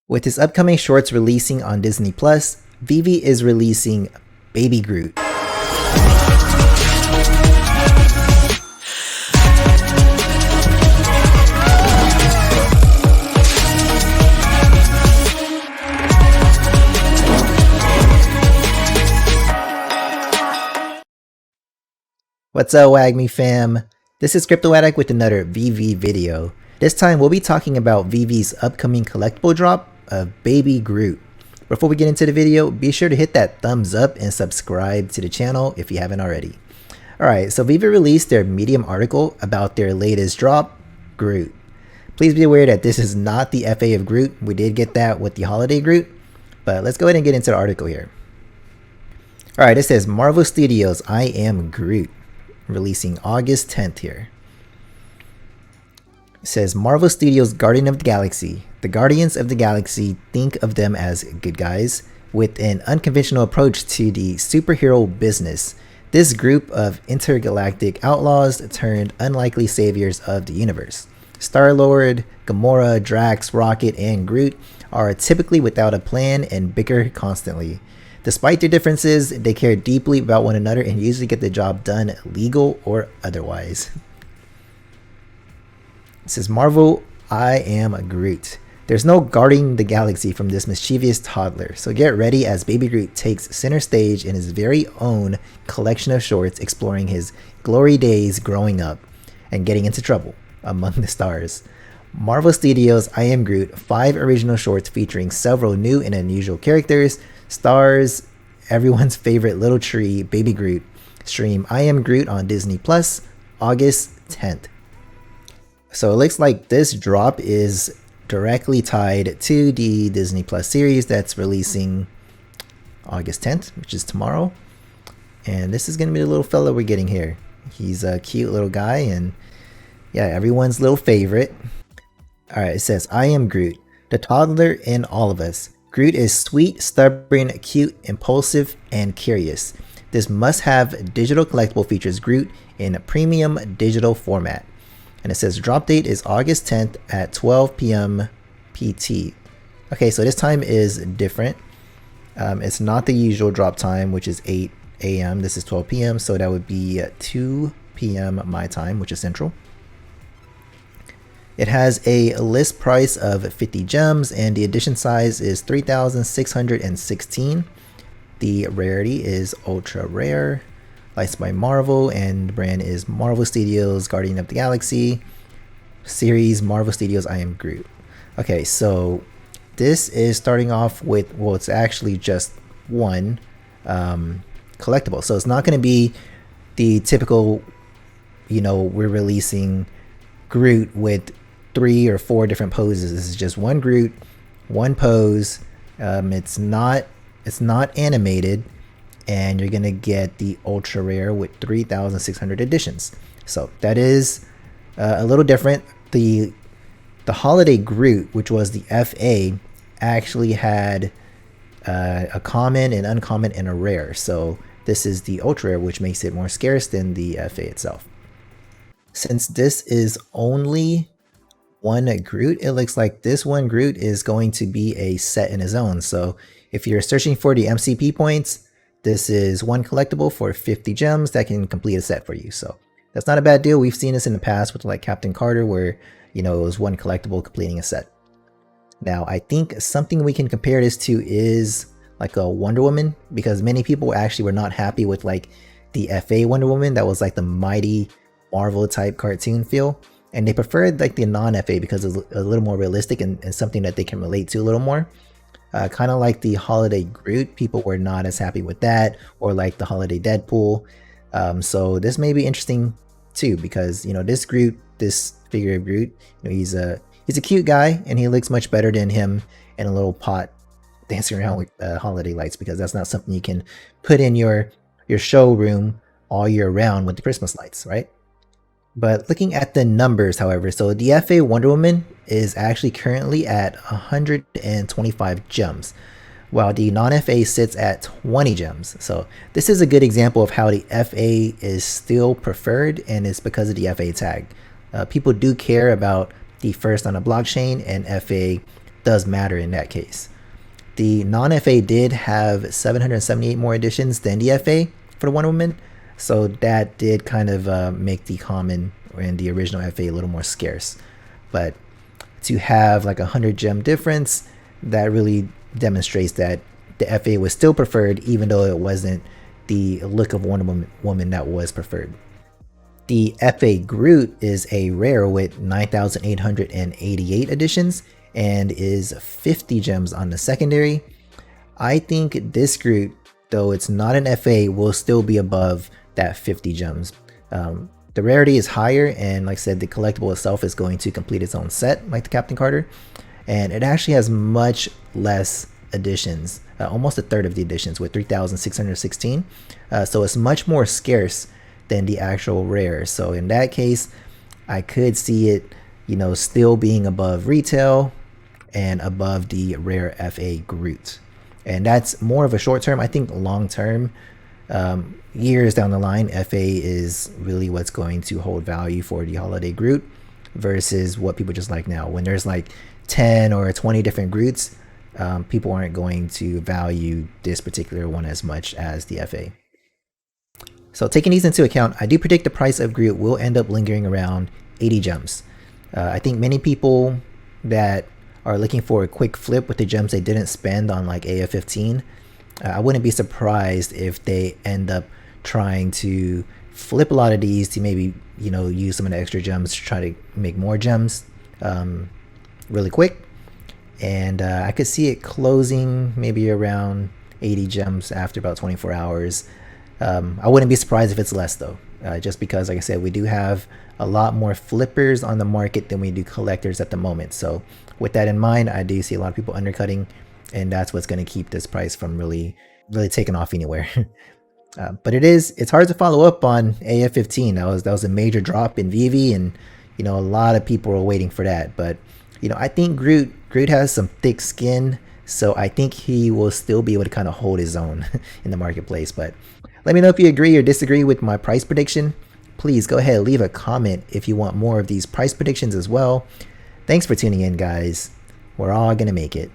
With his upcoming shorts releasing on Disney Plus, VEVE is releasing Baby Groot. What's up, WAGME fam? This is Crypto Addict with another VEVE video. This time we'll be talking about VEVE's upcoming collectible drop of Baby Groot. Before we get into the video, be sure to hit that thumbs up and subscribe to the channel if you haven't already. Alright, so VEVE released their Medium article about their latest drop, Groot. Please be aware that this is not the FA of Groot. We did get that with the Holiday Groot, but let's go ahead and get into the article here. Alright, it says Marvel Studios I Am Groot, releasing August 10th here. It says Marvel Studios Guardian of the Galaxy. The Guardians of the Galaxy think of them as good guys with an unconventional approach to the superhero business. This group of intergalactic outlaws turned unlikely saviors of the universe. Star-Lord, Gamora, Drax, Rocket, and Groot are typically without a plan and bicker constantly. Despite their differences, they care deeply about one another and usually get the job done, legal or otherwise. It says Marvel, I Am Groot. There's no guarding the galaxy from this mischievous toddler, so get ready as Baby Groot takes center stage in his very own collection of shorts exploring his glory days growing up and getting into trouble among the stars. Marvel Studios I Am Groot, 5 original shorts featuring several new and unusual characters, stars everyone's favorite little tree, Baby Groot. Stream I Am Groot on Disney Plus, August 10th. So it looks like this drop is directly tied to the Disney Plus series that's releasing August 10th, which is tomorrow. And this is going to be the little fella we're getting here. He's a cute little guy and yeah, everyone's little favorite. Alright, it says I Am Groot, the toddler in all of us. Groot is sweet, stubborn, cute, impulsive, and curious. This must-have digital collectible features Groot in a premium digital format. And it says drop date is August 10th at 12 p.m. PT. Okay, so this time is different. It's not the usual drop time, which is 8 a.m. This is 12 p.m. So that would be 2 p.m. my time, which is central. It has a list price of 50 gems and the edition size is 3,616. The rarity is ultra rare, licensed by Marvel, and the brand is Marvel Studios Guardian of the Galaxy series Marvel Studios I Am Groot. Okay, so this is starting off with, well, it's actually just one collectible. So it's not going to be the typical, you know, we're releasing Groot with 3 or 4 different poses. This is just one Groot, one pose. It's not animated, and you're gonna get the ultra rare with 3,600 editions. So that is a little different. The Holiday Groot, which was the FA, actually had a common, an uncommon, and a rare. So this is the ultra rare, which makes it more scarce than the FA itself. Since this is only one Groot, it looks like this one Groot is going to be a set in his own. So if you're searching for the MCP points, this is one collectible for 50 gems that can complete a set for you. So that's not a bad deal. We've seen this in the past with like Captain Carter, where, you know, it was one collectible completing a set. Now I think something we can compare this to is like a Wonder Woman, because many people actually were not happy with like the FA Wonder Woman that was like the mighty Marvel type cartoon feel. And they preferred like the non-FA because it's a little more realistic and something that they can relate to a little more. Kind of like the Holiday Groot, people were not as happy with that, or like the Holiday Deadpool. So this may be interesting too, because, you know, this Groot, this figure of Groot, you know, he's a cute guy and he looks much better than him in a little pot dancing around with holiday lights, because that's not something you can put in your showroom all year round with the Christmas lights, right? But looking at the numbers, however, so the FA Wonder Woman is actually currently at 125 gems, while the non-FA sits at 20 gems. So this is a good example of how the FA is still preferred, and it's because of the FA tag. People do care about the first on a blockchain and FA does matter in that case. The non-FA did have 778 more editions than the FA for the Wonder Woman, so that did kind of make the common and the original FA a little more scarce. But to have like 100 gem difference, that really demonstrates that the FA was still preferred, even though it wasn't the look of Wonder Woman that was preferred. The FA Groot is a rare with 9,888 editions and is 50 gems on the secondary. I think this Groot, though it's not an FA, will still be above that 50 gems. The rarity is higher, and like I said, the collectible itself is going to complete its own set, like the Captain Carter, and it actually has much less editions, almost a third of the editions, with 3,616. So it's much more scarce than the actual rare. So in that case, I could see it, still being above retail and above the rare FA Groot. And that's more of a short term. I think long term, years down the line, FA is really what's going to hold value for the holiday Groot versus what people just like now. When there's like 10 or 20 different Groots, people aren't going to value this particular one as much as the FA. So taking these into account, I do predict the price of Groot will end up lingering around 80 gems. I think many people that are looking for a quick flip with the gems they didn't spend on like AF15, I wouldn't be surprised if they end up trying to flip a lot of these to maybe, use some of the extra gems to try to make more gems really quick. And I could see it closing maybe around 80 gems after about 24 hours. I wouldn't be surprised if it's less though, just because, like I said, we do have a lot more flippers on the market than we do collectors at the moment. So with that in mind, I do see a lot of people undercutting, and that's what's going to keep this price from really taking off anywhere. But it's hard to follow up on AF15. That was a major drop in VEVE, and a lot of people are waiting for that. But I think Groot has some thick skin, so I think he will still be able to kind of hold his own in the marketplace. But let me know if you agree or disagree with my price prediction. Please go ahead, leave a comment if you want more of these price predictions as well. Thanks for tuning in, guys. We're all gonna make it.